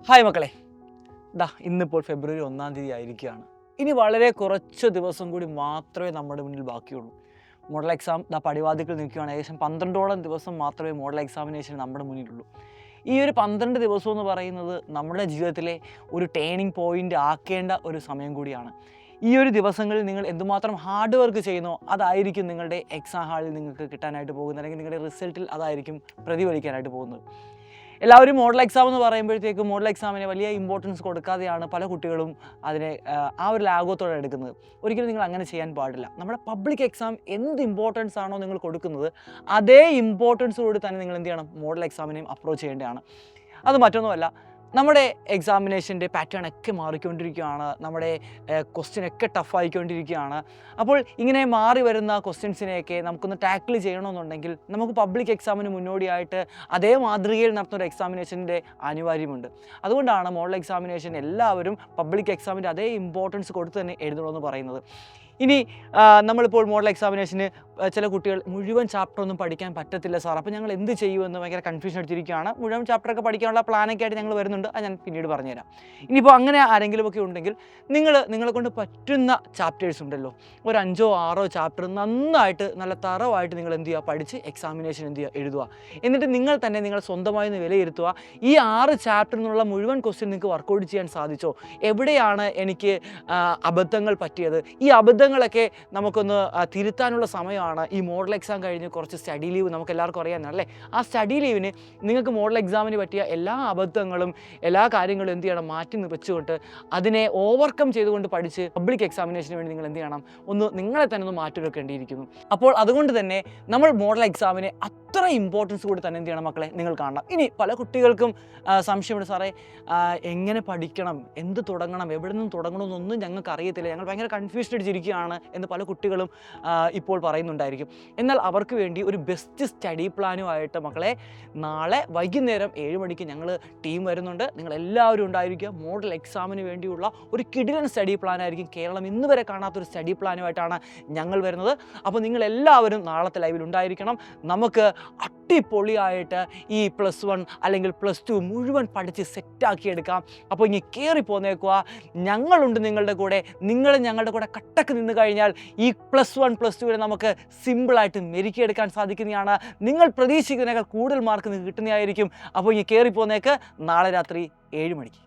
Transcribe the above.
Hi മക്കളെ, ഇന്നിപ്പോൾ ഫെബ്രുവരി 1-ാം തീയതി ആയിരിക്കുകയാണ്. ഇനി വളരെ കുറച്ച് ദിവസം കൂടി മാത്രമേ നമ്മുടെ മുന്നിൽ ബാക്കിയുള്ളൂ. മോഡൽ എക്സാം പടിവാതിക്കൽ നിൽക്കുകയാണ്. ഏകദേശം 12ഓളം ദിവസം മാത്രമേ മോഡൽ എക്സാമിനേഷൻ നമ്മുടെ മുന്നിലുള്ളൂ. ഈ ഒരു 12 ദിവസം എന്ന് പറയുന്നത് നമ്മുടെ ജീവിതത്തിലെ ഒരു ടേണിംഗ് പോയിൻ്റ് ആക്കേണ്ട ഒരു സമയം കൂടിയാണ്. ഈ ഒരു ദിവസങ്ങളിൽ നിങ്ങൾ എന്തുമാത്രം ഹാർഡ് വർക്ക് ചെയ്യുന്നോ അതായിരിക്കും നിങ്ങളുടെ എക്സാം ഹാളിൽ നിങ്ങൾക്ക് കിട്ടാനായിട്ട് പോകുന്നത്, അല്ലെങ്കിൽ നിങ്ങളുടെ റിസൾട്ടിൽ അതായിരിക്കും പ്രതിഫലിക്കാനായിട്ട് പോകുന്നത്. എല്ലാവരും മോഡൽ എക്സാം എന്ന് പറയുമ്പോഴത്തേക്കും മോഡൽ എക്സാമിന് വലിയ ഇമ്പോർട്ടൻസ് കൊടുക്കാതെയാണ് പല കുട്ടികളും അതിനെ ആ ഒരു ലാഘവത്തോടെ എടുക്കുന്നത്. ഒരിക്കലും നിങ്ങൾ അങ്ങനെ ചെയ്യാൻ പാടില്ല. നമ്മുടെ പബ്ലിക് എക്സാം എന്ത് ഇമ്പോർട്ടൻസ് ആണോ നിങ്ങൾ കൊടുക്കുന്നത്, അതേ ഇമ്പോർട്ടൻസോട് തന്നെ നിങ്ങൾ എന്ത് ചെയ്യണം, മോഡൽ എക്സാമിനെയും അപ്രോച്ച് ചെയ്യേണ്ടതാണ്. അത് മറ്റൊന്നുമല്ല, നമ്മുടെ എക്സാമിനേഷൻ്റെ പാറ്റേൺ ഒക്കെ മാറിക്കൊണ്ടിരിക്കുകയാണ്. നമ്മുടെ ക്വസ്റ്റ്യനൊക്കെ ടഫായിക്കൊണ്ടിരിക്കുകയാണ്. അപ്പോൾ ഇങ്ങനെ മാറി വരുന്ന ക്വസ്റ്റ്യൻസിനെയൊക്കെ നമുക്കൊന്ന് ടാക്കിൾ ചെയ്യണമെന്നുണ്ടെങ്കിൽ നമുക്ക് പബ്ലിക് എക്സാമിന് മുന്നോടിയായിട്ട് അതേ മാതൃകയിൽ നടത്തുന്ന ഒരു എക്സാമിനേഷൻ്റെ അനിവാര്യമുണ്ട്. അതുകൊണ്ടാണ് മോഡൽ എക്സാമിനേഷൻ എല്ലാവരും പബ്ലിക് എക്സാമിൻ്റെ അതേ ഇമ്പോർട്ടൻസ് കൊടുത്ത് തന്നെ എഴുതണമെന്ന് പറയുന്നത്. ഇനി നമ്മളിപ്പോൾ മോഡൽ എക്സാമിനേഷന് ചില കുട്ടികൾ മുഴുവൻ ചാപ്റ്റർ ഒന്നും പഠിക്കാൻ പറ്റത്തില്ല സാർ, അപ്പോൾ ഞങ്ങൾ എന്ത് ചെയ്യുമെന്ന് ഭയങ്കര കൺഫ്യൂഷൻ അടിച്ചിരിക്കുകയാണ്. മുഴുവൻ ചാപ്റ്ററൊക്കെ പഠിക്കാനുള്ള പ്ലാനൊക്കെ ആയിട്ട് ഞങ്ങൾ വരുന്നുണ്ട്, അത് ഞാൻ പിന്നീട് പറഞ്ഞുതരാം. ഇനിയിപ്പോൾ അങ്ങനെ ആരെങ്കിലുമൊക്കെ ഉണ്ടെങ്കിൽ നിങ്ങളെ കൊണ്ട് പറ്റുന്ന ചാപ്റ്റേഴ്സ് ഉണ്ടല്ലോ, ഒരു 5-6 ചാപ്റ്റർ നന്നായിട്ട് നല്ല തറവായിട്ട് നിങ്ങൾ എന്ത് ചെയ്യുക, പഠിച്ച് എക്സാമിനേഷൻ എന്ത് ചെയ്യുക, എഴുതുക. എന്നിട്ട് നിങ്ങൾ തന്നെ നിങ്ങൾ സ്വന്തമായി ഒന്ന് വിലയിരുത്തുക. ഈ 6 ചാപ്റ്ററിൽ നിന്നുള്ള മുഴുവൻ ക്വസ്റ്റ്യൻ നിങ്ങൾക്ക് വർക്കൗട്ട് ചെയ്യാൻ സാധിച്ചോ, എവിടെയാണ് എനിക്ക് അബദ്ധങ്ങൾ പറ്റിയത്, ഈ അബദ്ധങ്ങളൊക്കെ നമുക്കൊന്ന് തിരുത്താനുള്ള സമയമാണ് ഈ മോഡൽ എക്സാം കഴിഞ്ഞ് കുറച്ച് സ്റ്റഡി ലീവ് നമുക്ക് എല്ലാവർക്കും അറിയാമെന്നല്ലേ. ആ സ്റ്റഡി ലീവിന് നിങ്ങൾക്ക് മോഡൽ എക്സാമിന് പറ്റിയ എല്ലാ അബദ്ധങ്ങളും എല്ലാ കാര്യങ്ങളും എന്ത് ചെയ്യണം, മാറ്റി വെച്ചുകൊണ്ട് അതിനെ ഓവർകം ചെയ്തുകൊണ്ട് പഠിച്ച് പബ്ലിക് എക്സാമിനേഷന് വേണ്ടി നിങ്ങൾ എന്ത് ചെയ്യണം, നിങ്ങളെ തന്നെ ഒന്ന് മാറ്റിവെക്കേണ്ടിയിരിക്കുന്നു. അപ്പോൾ അതുകൊണ്ട് തന്നെ നമ്മൾ മോഡൽ എക്സാമിനെ അത്ര ഇമ്പോർട്ടൻസ് കൂടി തന്നെ എന്ത് ചെയ്യണം മക്കളെ, നിങ്ങൾ കാണണം. ഇനി പല കുട്ടികൾക്കും സംശയമുണ്ട്, സാറേ എങ്ങനെ പഠിക്കണം, എന്ത് തുടങ്ങണം, എവിടെ നിന്നും തുടങ്ങണമെന്നൊന്നും ഞങ്ങൾക്ക് അറിയത്തില്ല, ഞങ്ങൾ ഭയങ്കര കൺഫ്യൂഷൻ അടിച്ചിരിക്കുകയാണ് എന്ന് പല കുട്ടികളും ഇപ്പോൾ പറയുന്നുണ്ടായിരിക്കും. എന്നാൽ അവർക്ക് വേണ്ടി ഒരു ബെസ്റ്റ് സ്റ്റഡി പ്ലാനുമായിട്ട് മക്കളെ നാളെ വൈകുന്നേരം 7 മണിക്ക് ഞങ്ങൾ ടീം വരുന്നുണ്ട്. നിങ്ങളെല്ലാവരും ഉണ്ടായിരിക്കുക. മോഡൽ എക്സാമിന് വേണ്ടിയുള്ള ഒരു കിടിലൻ സ്റ്റഡി പ്ലാനായിരിക്കും. കേരളം ഇന്ന് വരെ കാണാത്തൊരു സ്റ്റഡി പ്ലാനുമായിട്ടാണ് ഞങ്ങൾ വരുന്നത്. അപ്പോൾ നിങ്ങളെല്ലാവരും നാളത്തെ ലൈവിൽ ഉണ്ടായിരിക്കണം. നമുക്ക് അടിപൊളിയായിട്ട് ഈ +1 അല്ലെങ്കിൽ +2 മുഴുവൻ പഠിച്ച് സെറ്റാക്കിയെടുക്കാം. അപ്പോൾ ഇനി കയറി പോന്നേക്കുക. ഞങ്ങളുണ്ട് നിങ്ങളുടെ കൂടെ. നിങ്ങൾ ഞങ്ങളുടെ കൂടെ കട്ടക്ക് നിന്ന് കഴിഞ്ഞാൽ ഈ +1 +2 നമുക്ക് സിമ്പിളായിട്ട് മെരുക്കിയെടുക്കാൻ സാധിക്കുന്നതാണ്. നിങ്ങൾ പ്രതീക്ഷിക്കുന്നതിനേക്കാൾ കൂടുതൽ മാർക്ക് നിങ്ങൾക്ക് കിട്ടുന്നതായിരിക്കും. അപ്പോൾ ഇനി കയറി പോന്നേക്ക് നാളെ രാത്രി 7 മണിക്ക്.